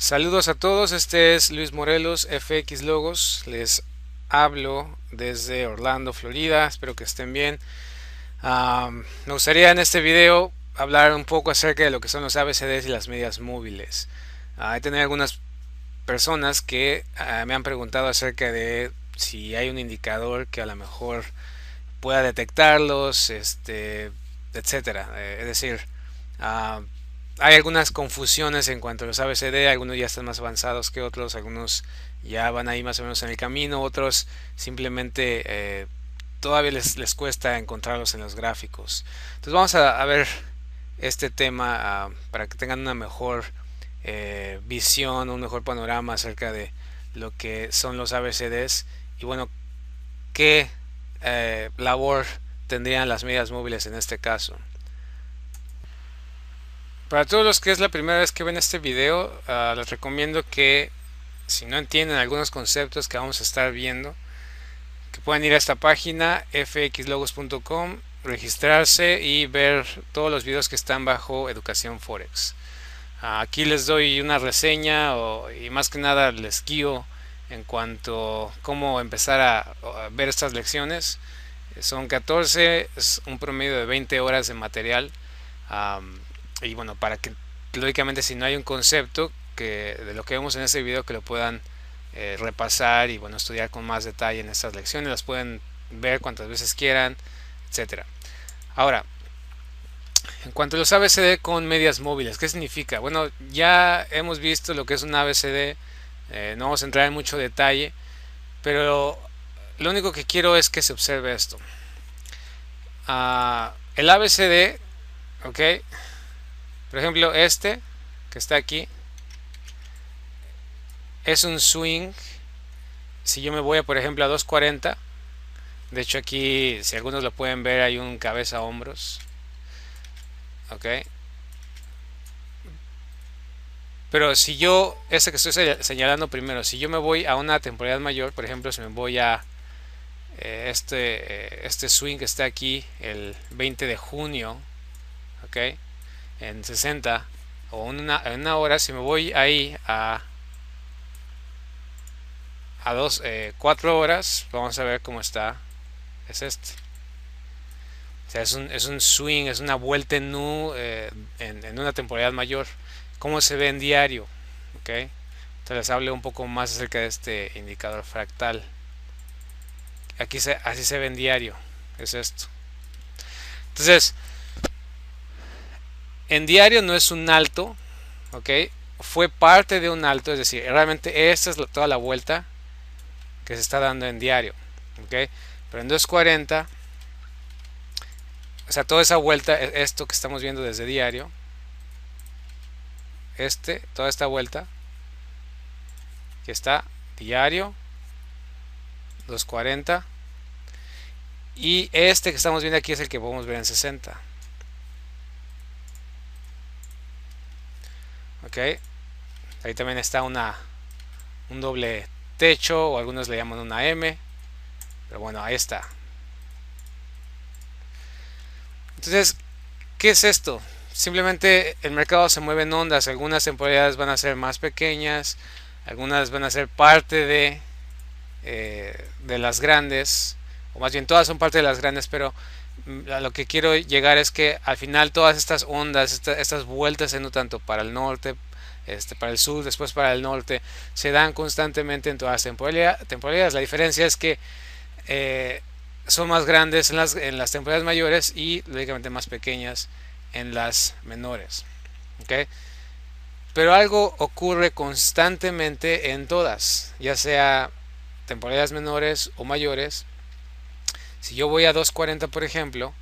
Saludos a todos, este es Luis Morelos, FX Logos. Les hablo desde Orlando, Florida. Espero que estén bien. Me gustaría en este video hablar un poco acerca de lo que son los ABCDs y las medias móviles. He tenido algunas personas que me han preguntado acerca de si hay un indicador que a lo mejor pueda detectarlos, etcétera. Es decir, ah, hay algunas confusiones en cuanto a los ABCD, algunos ya están más avanzados que otros, algunos ya van ahí más o menos en el camino, otros simplemente todavía les cuesta encontrarlos en los gráficos. Entonces vamos a ver este tema para que tengan una mejor visión, un mejor panorama acerca de lo que son los ABCDs y bueno, qué labor tendrían las medias móviles en este caso. Para todos los que es la primera vez que ven este video, les recomiendo que si no entienden algunos conceptos que vamos a estar viendo, que puedan ir a esta página fxlogos.com, registrarse y ver todos los videos que están bajo Educación Forex. Aquí les doy una reseña y más que nada les guío en cuanto a cómo empezar a ver estas lecciones. Son 14, es un promedio de 20 horas de material. Y bueno, para que lógicamente si no hay un concepto que de lo que vemos en este video que lo puedan repasar y bueno, estudiar con más detalle en estas lecciones, las pueden ver cuantas veces quieran, etcétera. Ahora, en cuanto a los ABCD con medias móviles, ¿qué significa? Bueno, ya hemos visto lo que es un ABCD, no vamos a entrar en mucho detalle, pero lo único que quiero es que se observe esto. El ABCD, ok, por ejemplo este que está aquí, es un swing. Si yo me voy a, por ejemplo, a 240, de hecho aquí, si algunos lo pueden ver, hay un cabeza hombros, ok, pero si yo, este que estoy señalando primero, si yo me voy a una temporalidad mayor, por ejemplo, si me voy a este swing que está aquí, el 20 de junio, ok, en 60 o en una hora, si me voy ahí a 4 horas, vamos a ver cómo está, es este. O sea, es un swing, es una vuelta en U en una temporalidad mayor. ¿Cómo se ve en diario? ¿Ok? Entonces les hablo un poco más acerca de este indicador fractal. Así se ve en diario. Es esto. Entonces, en diario no es un alto, ¿ok? Fue parte de un alto, es decir, realmente esta es toda la vuelta que se está dando en diario, ¿ok? Pero en 240, o sea, toda esa vuelta, esto que estamos viendo desde diario, toda esta vuelta que está diario, 240, y este que estamos viendo aquí es el que podemos ver en 60. Ok, ahí también está un doble techo, o algunos le llaman una M, pero bueno, ahí está. Entonces, ¿qué es esto? Simplemente el mercado se mueve en ondas, algunas temporalidades van a ser más pequeñas, algunas van a ser parte de las grandes, o más bien todas son parte de las grandes, pero a lo que quiero llegar es que al final todas estas ondas, estas vueltas en tanto para el norte, para el sur, después para el norte, se dan constantemente en todas las temporalidades. La diferencia es que eh, son más grandes en las temporalidades mayores y lógicamente más pequeñas en las menores. ¿Okay? Pero algo ocurre constantemente en todas, ya sea temporalidades menores o mayores. Si yo voy a 240 por ejemplo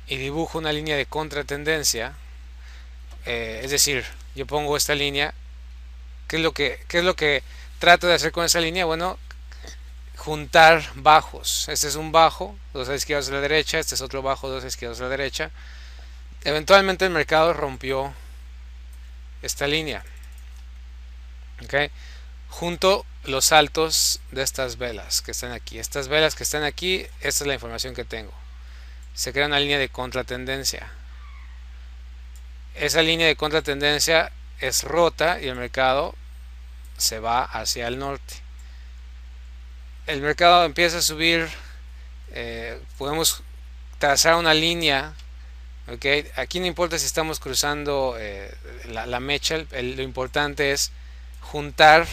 y dibujo una línea de contratendencia, es decir, yo pongo esta línea, qué es lo que trato de hacer con esa línea? Bueno, juntar bajos. Este es un bajo, dos a la izquierda, dos a la derecha, este es otro bajo, dos a la izquierda, dos a la derecha. Eventualmente el mercado rompió esta línea, ¿okay? Junto los altos de estas velas que están aquí. Estas velas que están aquí, esta es la información que tengo. Se crea una línea de contratendencia. Esa línea de contratendencia es rota y el mercado se va hacia el norte. El mercado empieza a subir, podemos trazar una línea. Okay. Aquí no importa si estamos cruzando la mecha, lo importante es juntar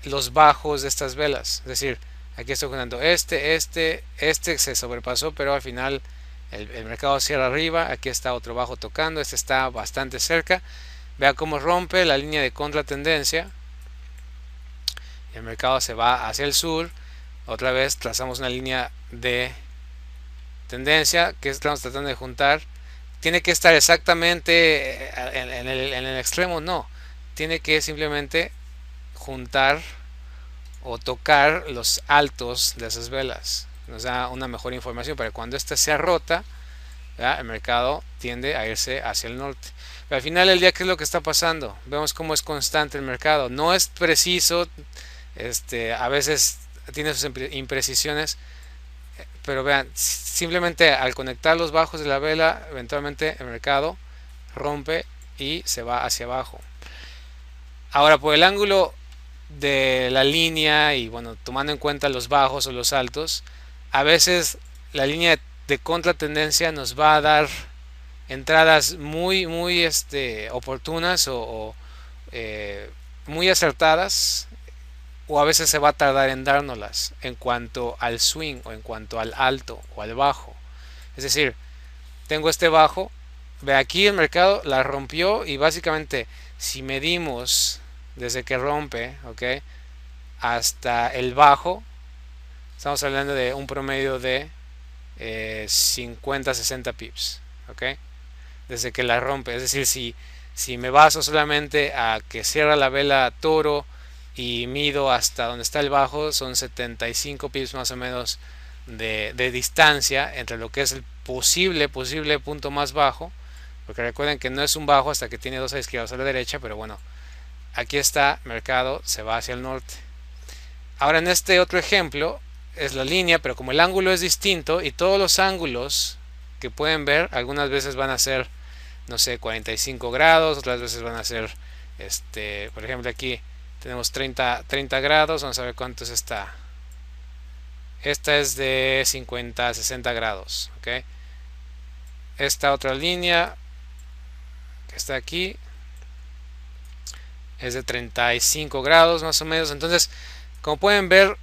los bajos de estas velas. Es decir, aquí estoy juntando este se sobrepasó, pero al final el mercado cierra arriba. Aquí está otro bajo tocando, este está bastante cerca. Vea cómo rompe la línea de contratendencia. El mercado se va hacia el sur. Otra vez trazamos una línea de tendencia que estamos tratando de juntar. Tiene que estar exactamente en el extremo, no. Tiene que simplemente juntar o tocar los altos de esas velas. Nos da una mejor información para cuando esta sea rota, ¿verdad? El mercado tiende a irse hacia el norte. Pero al final del día, ¿qué es lo que está pasando? Vemos cómo es constante el mercado. No es preciso, a veces tiene sus imprecisiones, pero vean, simplemente al conectar los bajos de la vela, eventualmente el mercado rompe y se va hacia abajo. Ahora, por el ángulo de la línea y bueno, tomando en cuenta los bajos o los altos, a veces la línea de contratendencia nos va a dar entradas muy oportunas o muy acertadas, o a veces se va a tardar en dárnoslas en cuanto al swing o en cuanto al alto o al bajo. Es decir, tengo este bajo, ve aquí el mercado la rompió y básicamente si medimos desde que rompe, ¿ok? Hasta el bajo, estamos hablando de un promedio de 50-60 pips, ¿ok? Desde que la rompe. Es decir, si me baso solamente a que cierra la vela toro y mido hasta donde está el bajo, son 75 pips más o menos de distancia entre lo que es el posible punto más bajo, porque recuerden que no es un bajo hasta que tiene dos a la izquierda o a la derecha, pero bueno, aquí está, mercado se va hacia el norte. Ahora en este otro ejemplo es la línea, pero como el ángulo es distinto y todos los ángulos que pueden ver algunas veces van a ser, no sé, 45 grados, otras veces van a ser, por ejemplo aquí tenemos 30 grados, vamos a ver cuánto es esta. Esta es de 50-60 grados, ¿ok? Esta otra línea que está aquí es de 35 grados más o menos. Entonces, como pueden ver,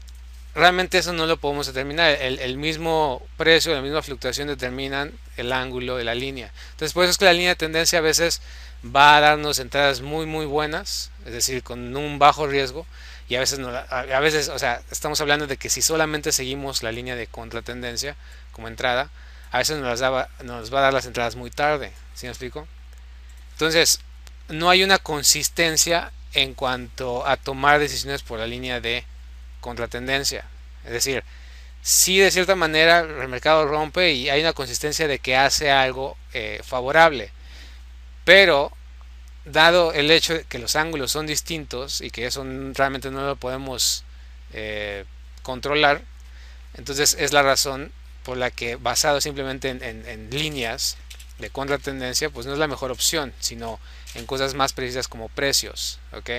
realmente eso no lo podemos determinar. El mismo precio, la misma fluctuación determinan el ángulo de la línea. Entonces, por eso es que la línea de tendencia a veces va a darnos entradas muy buenas, es decir, con un bajo riesgo, y a veces, no, a veces, o sea, estamos hablando de que si solamente seguimos la línea de contratendencia como entrada, a veces nos va a dar las entradas muy tarde, ¿sí me explico? Entonces, no hay una consistencia en cuanto a tomar decisiones por la línea de contratendencia. Es decir, si de cierta manera el mercado rompe y hay una consistencia de que hace algo favorable, pero dado el hecho de que los ángulos son distintos y que eso realmente no lo podemos controlar, entonces es la razón por la que basado simplemente en líneas de contratendencia, pues no es la mejor opción, sino en cosas más precisas como precios, ¿ok?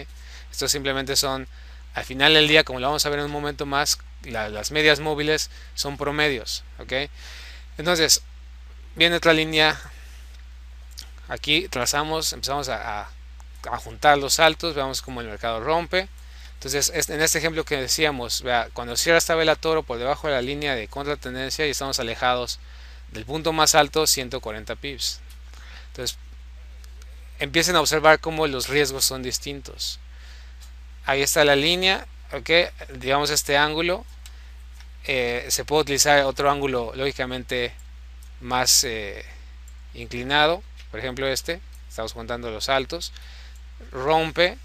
Estos simplemente son, al final del día, como lo vamos a ver en un momento más, las medias móviles son promedios, ¿ok? Entonces, viene otra línea, aquí trazamos, empezamos a juntar los altos, veamos cómo el mercado rompe. Entonces, en este ejemplo que decíamos, vea, cuando cierra esta vela toro por debajo de la línea de contratendencia y estamos alejados del punto más alto, 140 pips. Entonces, empiecen a observar cómo los riesgos son distintos. Ahí está la línea, ok, digamos este ángulo. Se puede utilizar otro ángulo lógicamente más inclinado, por ejemplo estamos contando los altos, rompe,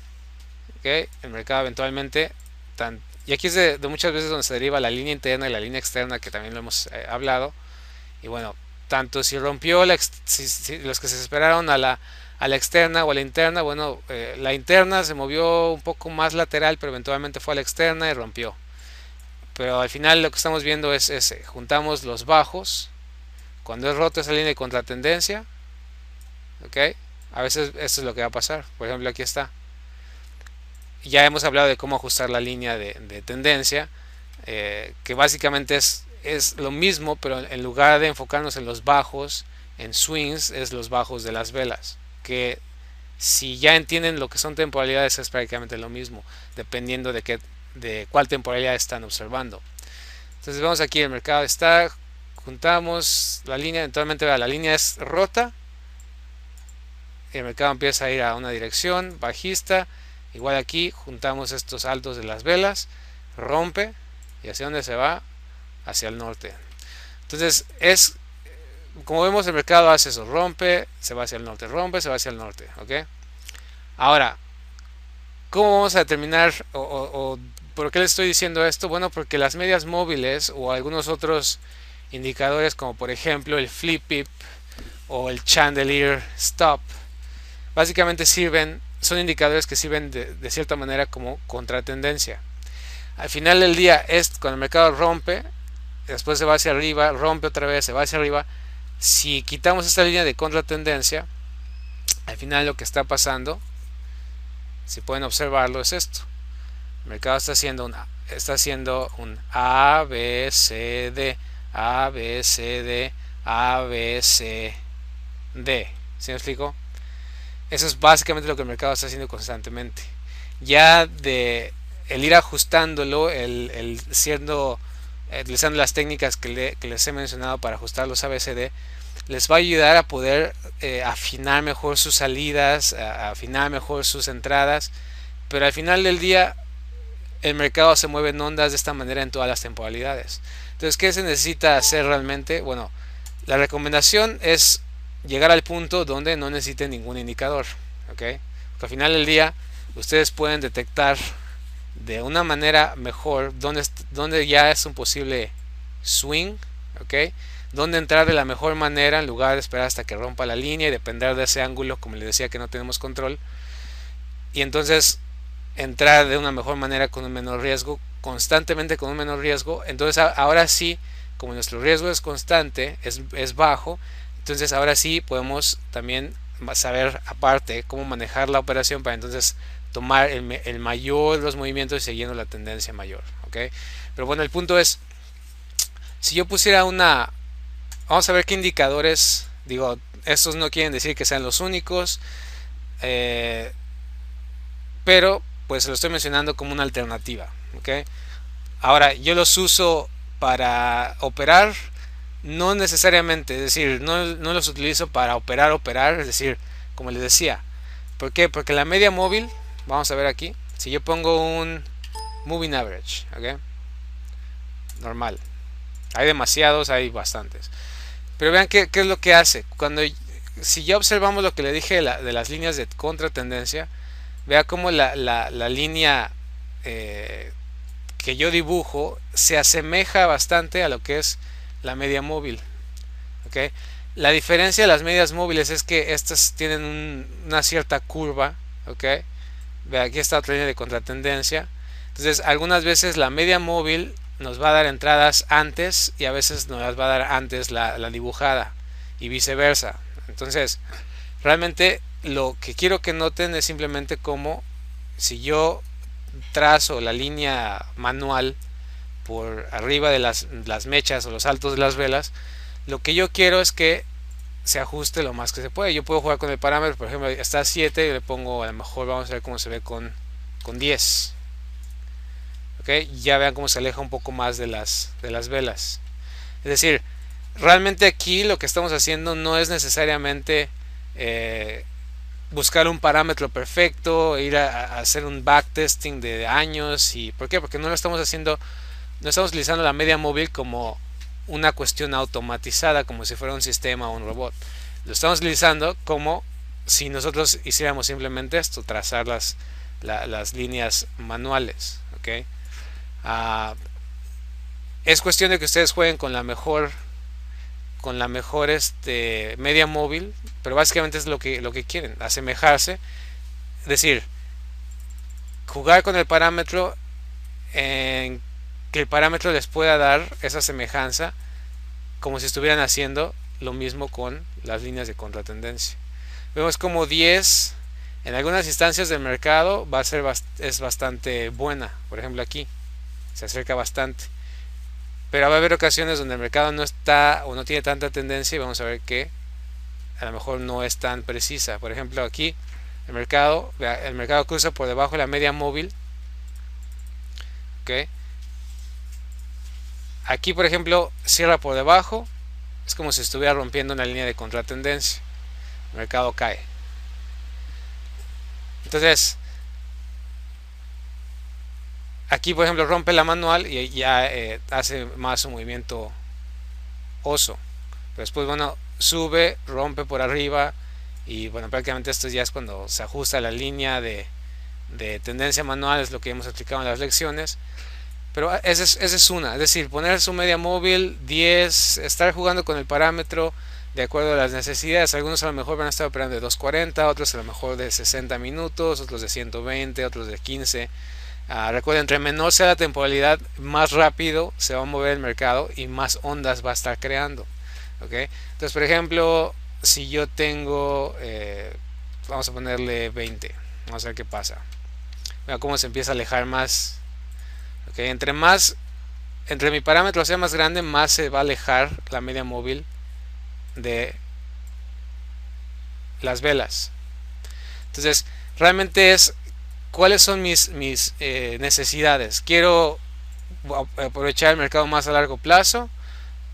okay, el mercado eventualmente, y aquí es de muchas veces donde se deriva la línea interna y la línea externa, que también lo hemos hablado, y bueno, tanto si rompió si los que se esperaron a la externa o a la interna, bueno, la interna se movió un poco más lateral, pero eventualmente fue a la externa y rompió. Pero al final lo que estamos viendo es juntamos los bajos, cuando es roto esa línea de contratendencia, ¿ok? A veces esto es lo que va a pasar. Por ejemplo, aquí está. Ya hemos hablado de cómo ajustar la línea de tendencia, que básicamente es lo mismo, pero en lugar de enfocarnos en los bajos, en swings, es los bajos de las velas. Que si ya entienden lo que son temporalidades, es prácticamente lo mismo, dependiendo de cuál temporalidad están observando. Entonces vemos aquí, el mercado está, juntamos la línea, eventualmente la línea es rota, y el mercado empieza a ir a una dirección bajista. Igual aquí juntamos estos altos de las velas, rompe, y hacia dónde se va, hacia el norte. Entonces como vemos, el mercado hace eso, rompe, se va hacia el norte, rompe, se va hacia el norte, ¿ok? Ahora, ¿cómo vamos a determinar o por qué les estoy diciendo esto? Bueno, porque las medias móviles o algunos otros indicadores, como por ejemplo el flip pip o el chandelier stop, básicamente son indicadores que sirven de cierta manera como contratendencia. Al final del día, cuando el mercado rompe, después se va hacia arriba, rompe otra vez, se va hacia arriba. Si quitamos esta línea de contratendencia, al final lo que está pasando, si pueden observarlo, es esto. El mercado está haciendo un A, B, C, D, A, B, C, D, A, B, C, D. ¿Sí me explico? Eso es básicamente lo que el mercado está haciendo constantemente. Ya de el ir ajustándolo, el siendo utilizando las técnicas que les he mencionado para ajustar los ABCD, les va a ayudar a poder afinar mejor sus salidas, afinar mejor sus entradas, pero al final del día el mercado se mueve en ondas de esta manera en todas las temporalidades. Entonces, ¿qué se necesita hacer realmente? Bueno, la recomendación es llegar al punto donde no necesiten ningún indicador, ¿ok? Porque al final del día ustedes pueden detectar de una manera mejor donde ya es un posible swing, ¿ok? Donde entrar de la mejor manera en lugar de esperar hasta que rompa la línea y depender de ese ángulo, como les decía, que no tenemos control. Y entonces entrar de una mejor manera con un menor riesgo, constantemente con un menor riesgo. Entonces ahora sí, como nuestro riesgo es constante, es bajo, entonces ahora sí podemos también saber aparte cómo manejar la operación para entonces tomar el mayor de los movimientos y siguiendo la tendencia mayor, ¿ok? Pero bueno, el punto es, si yo pusiera vamos a ver qué indicadores, digo, estos no quieren decir que sean los únicos, pero pues lo estoy mencionando como una alternativa, ¿ok? Ahora, yo los uso para operar, no necesariamente, es decir, no los utilizo para operar, es decir, como les decía. ¿Por qué? Porque la media móvil, vamos a ver aquí, si yo pongo un moving average, ¿ok? Normal. Hay demasiados, hay bastantes. Pero vean qué es lo que hace. Si ya observamos lo que le dije de las líneas de contratendencia, vea cómo la línea que yo dibujo se asemeja bastante a lo que es la media móvil, ¿okay? La diferencia de las medias móviles es que estas tienen una cierta curva, ¿okay? Ve, aquí está otra línea de contratendencia. Entonces algunas veces la media móvil nos va a dar entradas antes y a veces nos las va a dar antes la dibujada y viceversa. Entonces realmente lo que quiero que noten es simplemente como si yo trazo la línea manual por arriba de las mechas o los altos de las velas, lo que yo quiero es que se ajuste lo más que se puede. Yo puedo jugar con el parámetro, por ejemplo, está a 7, yo le pongo, a lo mejor vamos a ver cómo se ve con 10. ¿Okay? Ya vean cómo se aleja un poco más de las velas. Es decir, realmente aquí lo que estamos haciendo no es necesariamente buscar un parámetro perfecto, ir a hacer un backtesting de años. ¿Por qué? Porque no lo estamos haciendo, no estamos utilizando la media móvil como una cuestión automatizada, como si fuera un sistema o un robot. Lo estamos utilizando como si nosotros hiciéramos simplemente esto, trazar las líneas manuales, ¿okay? Es cuestión de que ustedes jueguen con la mejor media móvil, pero básicamente es lo que quieren, asemejarse, es decir, jugar con el parámetro en que el parámetro les pueda dar esa semejanza como si estuvieran haciendo lo mismo con las líneas de contratendencia. vemos como 10 en algunas instancias del mercado va a ser es bastante buena. Por ejemplo, aquí se acerca bastante, pero va a haber ocasiones donde el mercado no está o no tiene tanta tendencia y vamos a ver que a lo mejor no es tan precisa. Por ejemplo, aquí el mercado cruza por debajo de la media móvil. ¿Okay? Aquí, por ejemplo, cierra por debajo. Es como si estuviera rompiendo una línea de contratendencia. El mercado cae. Entonces, aquí, por ejemplo, rompe la manual y ya hace más un movimiento oso. Pero después, bueno, sube, rompe por arriba. Y bueno, prácticamente esto ya es cuando se ajusta la línea de tendencia manual, es lo que hemos explicado en las lecciones. Pero esa es una, es decir, poner su media móvil 10, estar jugando con el parámetro de acuerdo a las necesidades. Algunos a lo mejor van a estar operando de 240, otros a lo mejor de 60 minutos, otros de 120, otros de 15. Recuerden, entre menor sea la temporalidad, más rápido se va a mover el mercado y más ondas va a estar creando. ¿Okay? Entonces, por ejemplo, si yo tengo, vamos a ponerle 20, vamos a ver qué pasa. Vean cómo se empieza a alejar más. Okay, entre mi parámetro sea más grande, más se va a alejar la media móvil de las velas. Entonces, realmente es cuáles son mis necesidades. Quiero aprovechar el mercado más a largo plazo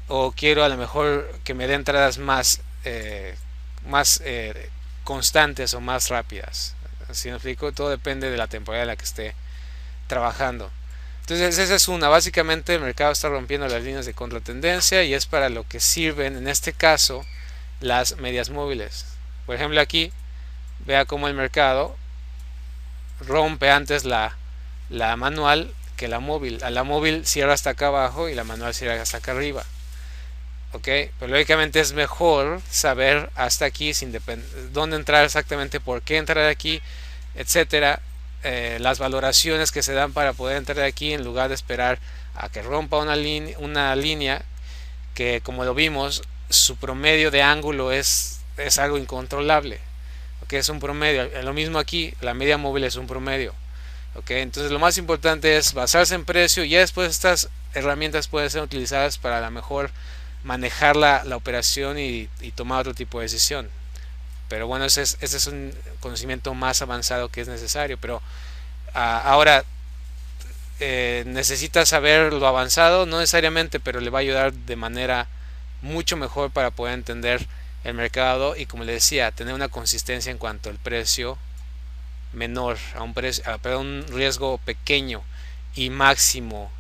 o quiero a lo mejor que me dé entradas más constantes o más rápidas. ¿Sí me explico? Todo depende de la temporada en la que esté trabajando. Entonces esa es una, básicamente el mercado está rompiendo las líneas de contratendencia y es para lo que sirven en este caso las medias móviles. Por ejemplo, aquí vea cómo el mercado rompe antes la manual que la móvil. A la móvil cierra hasta acá abajo y la manual cierra hasta acá arriba. ¿Ok? Pero lógicamente es mejor saber hasta aquí sin dónde entrar exactamente, por qué entrar aquí, etcétera. Las valoraciones que se dan para poder entrar aquí en lugar de esperar a que rompa una línea que, como lo vimos, su promedio de ángulo es algo incontrolable. ¿Okay? Es un promedio. Lo mismo aquí, la media móvil es un promedio. ¿Okay? Entonces lo más importante es basarse en precio y ya después estas herramientas pueden ser utilizadas para a lo mejor manejar la operación y tomar otro tipo de decisión. Pero bueno, ese es un conocimiento más avanzado que es necesario. Pero ahora necesita saber lo avanzado, no necesariamente, pero le va a ayudar de manera mucho mejor para poder entender el mercado y, como le decía, tener una consistencia en cuanto al precio menor, a un riesgo pequeño y máximo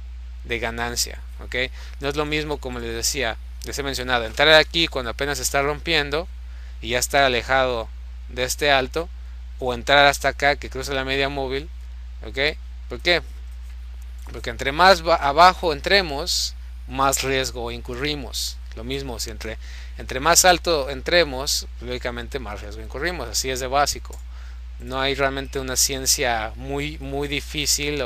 de ganancia. ¿Okay? No es lo mismo, como les decía, les he mencionado, entrar aquí cuando apenas se está rompiendo y ya estar alejado de este alto, o entrar hasta acá que cruza la media móvil. ¿Okay? ¿Por qué? Porque entre más abajo entremos, más riesgo incurrimos. Lo mismo, si entre más alto entremos, lógicamente más riesgo incurrimos. Así es de básico. No hay realmente una ciencia muy difícil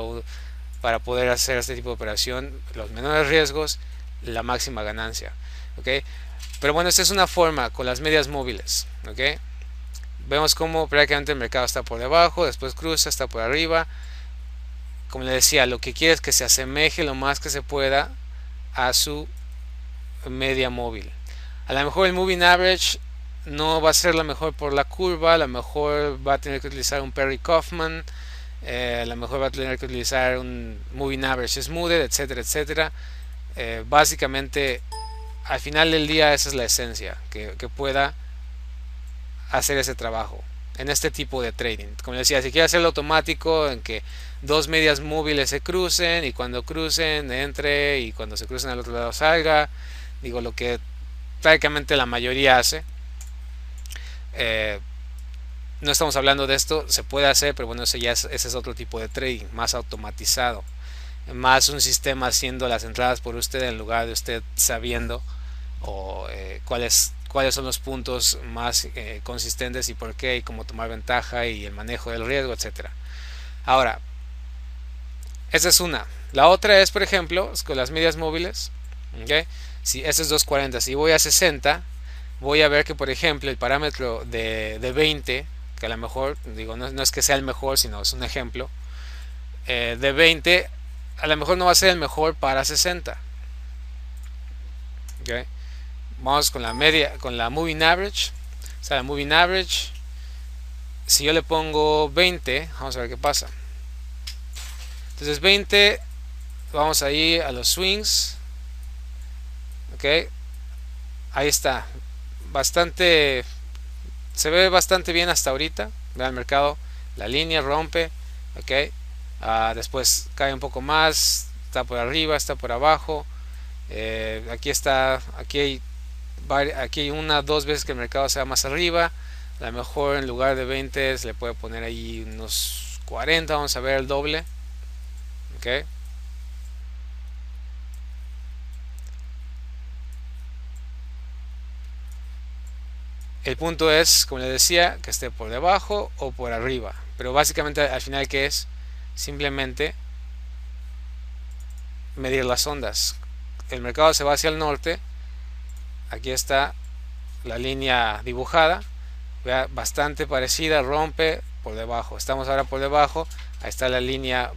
para poder hacer este tipo de operación. Los menores riesgos, la máxima ganancia. ¿Okay? Pero bueno, esta es una forma con las medias móviles. ¿Okay? Vemos cómo prácticamente el mercado está por debajo, después cruza, está por arriba. Como les decía, lo que quiere es que se asemeje lo más que se pueda a su media móvil. A lo mejor el moving average no va a ser la mejor por la curva, a lo mejor va a tener que utilizar un Perry Kaufman, a lo mejor va a tener que utilizar un moving average smoothed, etcétera, etcétera. Básicamente, al final del día, esa es la esencia, que pueda hacer ese trabajo en este tipo de trading. Como decía, si quiere hacerlo automático, en que dos medias móviles se crucen y cuando crucen entre y cuando se crucen al otro lado salga, digo, lo que prácticamente la mayoría hace. No estamos hablando de esto, se puede hacer, pero bueno, ese es otro tipo de trading, más automatizado, más un sistema haciendo las entradas por usted en lugar de usted sabiendo cuáles son los puntos más consistentes y por qué y cómo tomar ventaja y el manejo del riesgo, etcétera. Ahora, esa es una. La otra es, por ejemplo, con las medias móviles. ¿Okay? Si ese es 240, si voy a 60, voy a ver que, por ejemplo, el parámetro de 20, que a lo mejor, digo, no es que sea el mejor, sino es un ejemplo, de 20, a lo mejor no va a ser el mejor para 60. ¿Okay? Vamos con la media, con la moving average. O sea, la moving average, si yo le pongo 20, vamos a ver qué pasa. Entonces 20, vamos ahí a los swings. Ok, ahí está. Bastante, se ve bastante bien hasta ahorita. Vean el mercado, la línea rompe. Ok, después cae un poco más. Está por arriba, está por abajo. Aquí está, aquí hay una, dos veces que el mercado sea más arriba. A lo mejor en lugar de 20 se le puede poner ahí unos 40, vamos a ver el doble. Okay. El punto es, como les decía, que esté por debajo o por arriba. Pero básicamente al final, ¿qué es? Simplemente medir las ondas. El mercado se va hacia el norte. Aquí está la línea dibujada. Vea, bastante parecida, rompe por debajo. Estamos ahora por debajo. Ahí está la línea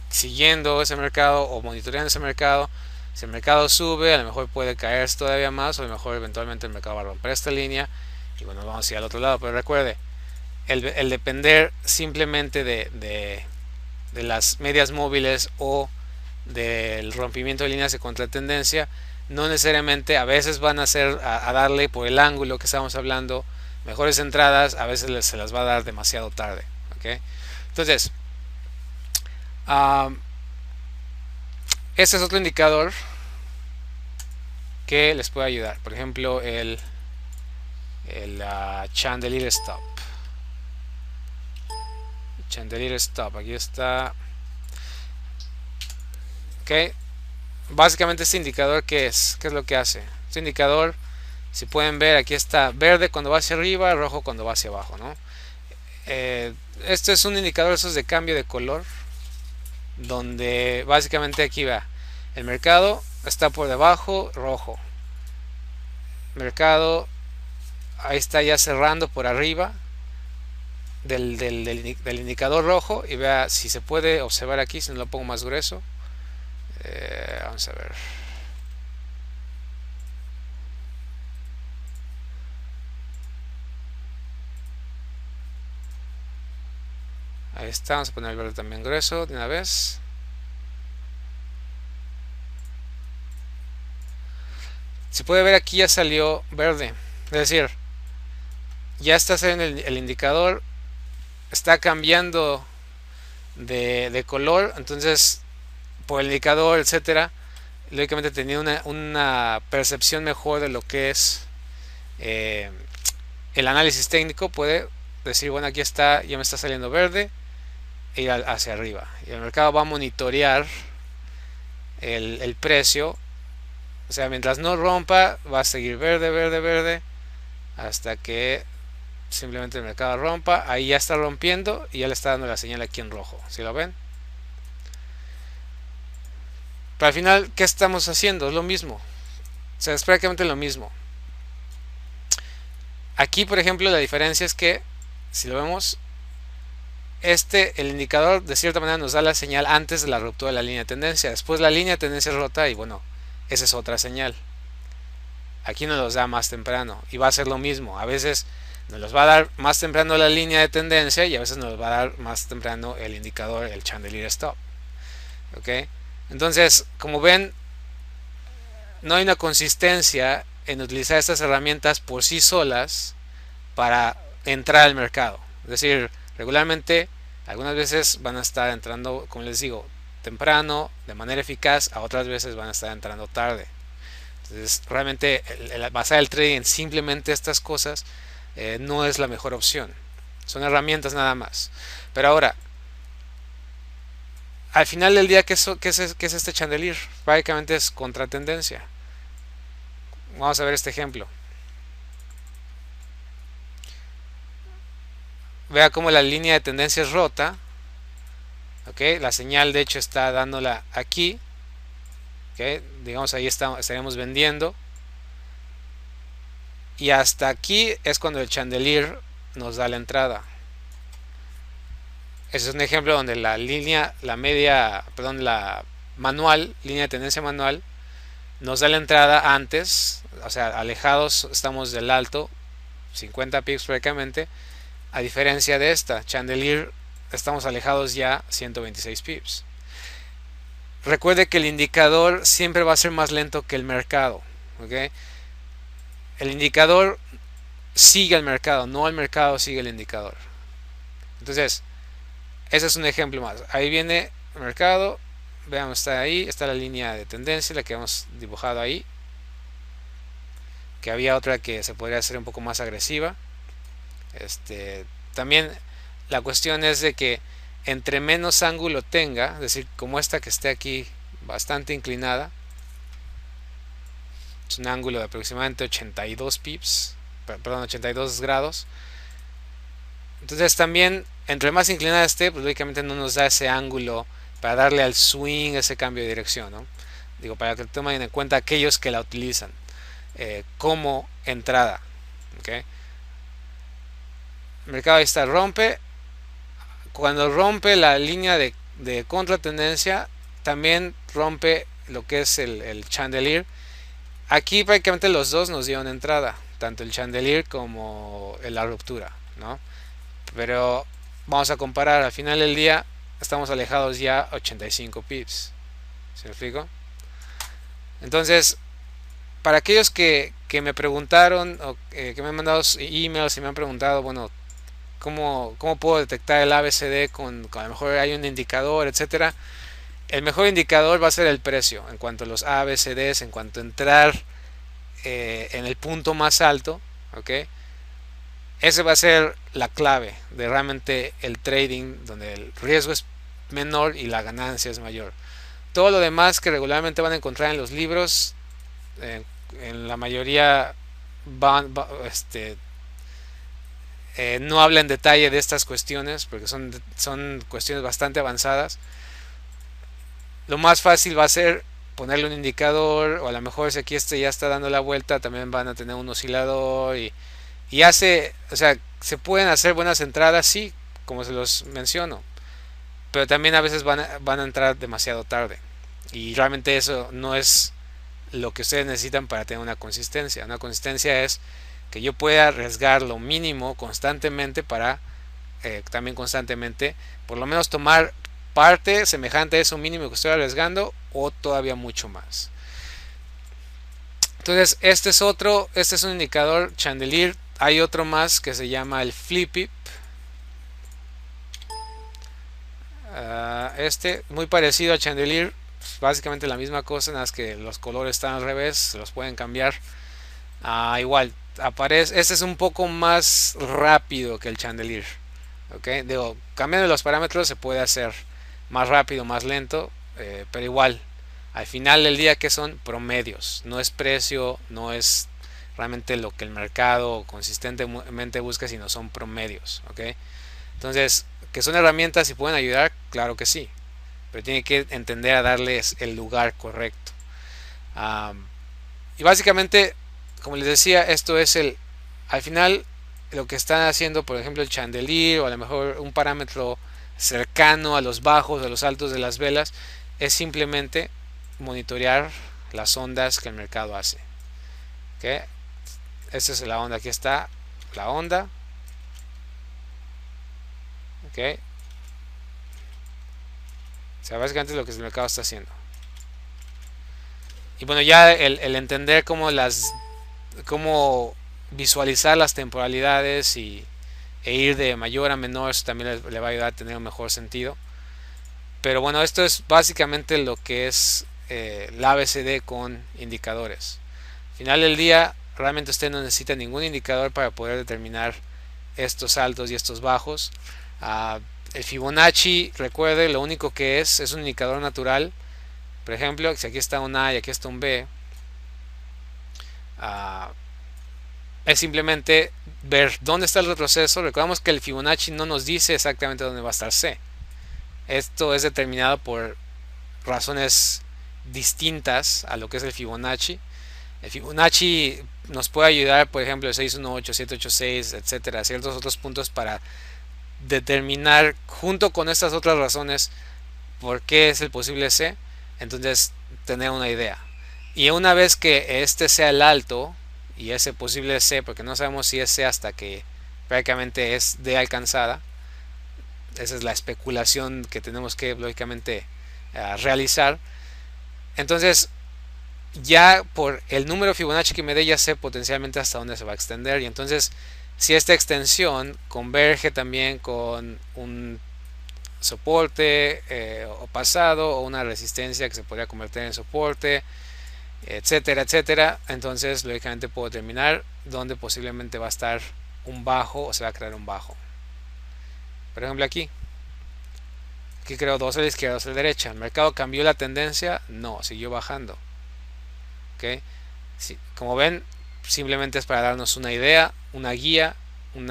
siguiendo ese mercado o monitoreando ese mercado. Si el mercado sube, a lo mejor puede caerse todavía más, o a lo mejor eventualmente el mercado va a romper esta línea y bueno, vamos a ir al otro lado. Pero recuerde, el depender simplemente de las medias móviles o del rompimiento de líneas de contratendencia, no necesariamente, a veces van a ser a darle por el ángulo que estamos hablando mejores entradas, a veces se las va a dar demasiado tarde. ¿Okay? Entonces, este es otro indicador que les puede ayudar. Por ejemplo, el Chandelier Stop. Chandelier Stop, aquí está. Ok, básicamente este indicador, ¿qué es? ¿Qué es lo que hace? Este indicador, si pueden ver, aquí está verde cuando va hacia arriba, rojo cuando va hacia abajo, ¿no? Esto es un indicador esos de cambio de color, donde básicamente aquí va, el mercado está por debajo, rojo. Mercado, ahí está ya cerrando por arriba del indicador rojo, y vea si se puede observar aquí, si no lo pongo más grueso. Vamos a ver. Ahí está, vamos a poner el verde también grueso de una vez. Se puede ver aquí ya salió verde, es decir, ya está saliendo el indicador, está cambiando de color, entonces por el indicador, etcétera, lógicamente tenía una percepción mejor de lo que es el análisis técnico. Puede decir, bueno, aquí está, ya me está saliendo verde, e ir hacia arriba, y el mercado va a monitorear el precio. O sea, mientras no rompa, va a seguir verde, verde, verde, hasta que simplemente el mercado rompa. Ahí ya está rompiendo y ya le está dando la señal aquí en rojo. ¿Sí lo ven? Pero al final, ¿qué estamos haciendo? Es lo mismo. O sea, es prácticamente lo mismo. Aquí, por ejemplo, la diferencia es que, si lo vemos, el indicador de cierta manera nos da la señal antes de la ruptura de la línea de tendencia. Después la línea de tendencia es rota y bueno, esa es otra señal. Aquí nos los da más temprano y va a ser lo mismo. A veces nos los va a dar más temprano la línea de tendencia y a veces nos va a dar más temprano el indicador, el Chandelier Stop. ¿Ok? Entonces, como ven, no hay una consistencia en utilizar estas herramientas por sí solas para entrar al mercado. Es decir, regularmente, algunas veces van a estar entrando, como les digo, temprano, de manera eficaz, a otras veces van a estar entrando tarde. Entonces, realmente basar el trading en simplemente estas cosas no es la mejor opción. Son herramientas nada más. Pero ahora, al final del día, ¿qué es este chandelier? Prácticamente es contratendencia. Vamos a ver este ejemplo. Vea cómo la línea de tendencia es rota. ¿Okay? La señal de hecho está dándola aquí. ¿Okay? Digamos ahí estaríamos vendiendo. y hasta aquí es cuando el chandelier nos da la entrada. Ese es un ejemplo donde la línea, la media, perdón, la manual, línea de tendencia manual, nos da la entrada antes, o sea, alejados estamos del alto, 50 pips prácticamente, a diferencia de esta, chandelier, estamos alejados ya 126 pips. Recuerde que el indicador siempre va a ser más lento que el mercado, ¿ok? El indicador sigue al mercado, no el mercado sigue el indicador. Entonces, ese es un ejemplo más. Ahí viene el mercado, veamos, está ahí, está la línea de tendencia, la que hemos dibujado ahí, que había otra que se podría hacer un poco más agresiva. También la cuestión es de que entre menos ángulo tenga, es decir, como esta que esté aquí bastante inclinada, es un ángulo de aproximadamente 82 pips, perdón, 82 grados. Entonces también, entre más inclinada esté, pues lógicamente no nos da ese ángulo para darle al swing ese cambio de dirección, ¿no? Digo, para que tomen en cuenta aquellos que la utilizan como entrada, ¿okay? El mercado ahí está, rompe. Cuando rompe la línea de contratendencia, también rompe lo que es el chandelier. Aquí prácticamente los dos nos dieron entrada, tanto el chandelier como la ruptura, ¿no? Pero vamos a comparar, al final del día estamos alejados ya 85 pips. ¿Se me explico? Entonces, para aquellos que me preguntaron o que me han mandado emails y me han preguntado, bueno, ¿cómo puedo detectar el ABCD con a lo mejor hay un indicador, etcétera? El mejor indicador va a ser el precio en cuanto a los ABCDs, en cuanto a entrar en el punto más alto, ¿ok? Ese va a ser la clave de realmente el trading, donde el riesgo es menor y la ganancia es mayor. Todo lo demás que regularmente van a encontrar en los libros, en la mayoría no habla en detalle de estas cuestiones porque son cuestiones bastante avanzadas. Lo más fácil va a ser ponerle un indicador, o a lo mejor si aquí ya está dando la vuelta, también van a tener un oscilador y o sea, se pueden hacer buenas entradas, sí, como se los menciono, pero también a veces van a entrar demasiado tarde y realmente eso no es lo que ustedes necesitan para tener una consistencia. Una consistencia es que yo pueda arriesgar lo mínimo constantemente para también constantemente por lo menos tomar parte semejante a eso mínimo que estoy arriesgando o todavía mucho más. Entonces este es un indicador chandelier. Hay otro más que se llama el Flipip. Muy parecido a chandelier, básicamente la misma cosa, nada más que los colores están al revés, se los pueden cambiar. Igual aparece, este es un poco más rápido que el chandelier, ¿okay? Digo, cambiando los parámetros se puede hacer más rápido, más lento, pero igual al final del día que son promedios, no es precio, no es realmente lo que el mercado consistentemente busca, sino son promedios, ¿okay? Entonces, que son herramientas y pueden ayudar, claro que sí, pero tiene que entender a darles el lugar correcto. Y básicamente, como les decía, esto es al final lo que están haciendo, por ejemplo, el chandelier o a lo mejor un parámetro cercano a los bajos, a los altos de las velas, es simplemente monitorear las ondas que el mercado hace. ¿Okay? Esta es la onda, aquí está la onda. ¿Okay? O sea, básicamente es lo que el mercado está haciendo. Y bueno, ya el entender cómo visualizar las temporalidades e ir de mayor a menor, eso también le va a ayudar a tener un mejor sentido. Pero bueno, esto es básicamente lo que es la ABCD con indicadores. Al final del día, realmente usted no necesita ningún indicador para poder determinar estos altos y estos bajos. El Fibonacci, recuerde, lo único que es un indicador natural. Por ejemplo, si aquí está un A y aquí está un B, es simplemente ver dónde está el retroceso. Recordamos que el Fibonacci no nos dice exactamente dónde va a estar C. Esto es determinado por razones distintas a lo que es el Fibonacci. El Fibonacci nos puede ayudar, por ejemplo, el 618, 786, etcétera, ciertos otros puntos para determinar junto con estas otras razones por qué es el posible C, entonces tener una idea. Y una vez que este sea el alto y ese posible C, porque no sabemos si es C hasta que prácticamente es D alcanzada, esa es la especulación que tenemos que lógicamente realizar. Entonces ya por el número Fibonacci que me dé ya sé potencialmente hasta dónde se va a extender, y entonces si esta extensión converge también con un soporte o pasado, o una resistencia que se podría convertir en soporte, etcétera, etcétera, entonces lógicamente puedo determinar dónde posiblemente va a estar un bajo o se va a crear un bajo. Por ejemplo aquí creo dos a la izquierda, dos a la derecha. ¿El mercado cambió la tendencia? No, siguió bajando. ¿Okay? Sí, como ven, simplemente es para darnos una idea, una guía, un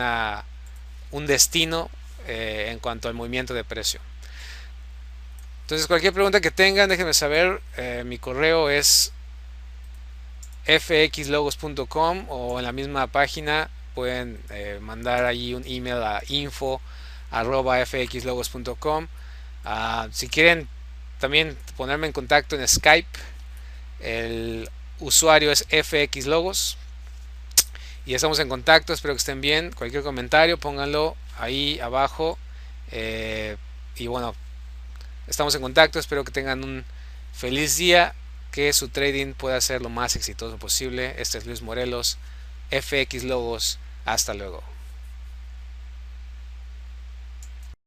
destino en cuanto al movimiento de precio. Entonces cualquier pregunta que tengan, déjenme saber. Mi correo es fxlogos.com, o en la misma página pueden mandar allí un email a info@fxlogos.com. Si quieren también ponerme en contacto en Skype, el usuario es fxlogos y estamos en contacto. Espero que estén bien. Cualquier comentario pónganlo ahí abajo, y bueno, estamos en contacto. Espero que tengan un feliz día, que su trading pueda ser lo más exitoso posible. Este es Luis Morelos, FX Logos. Hasta luego.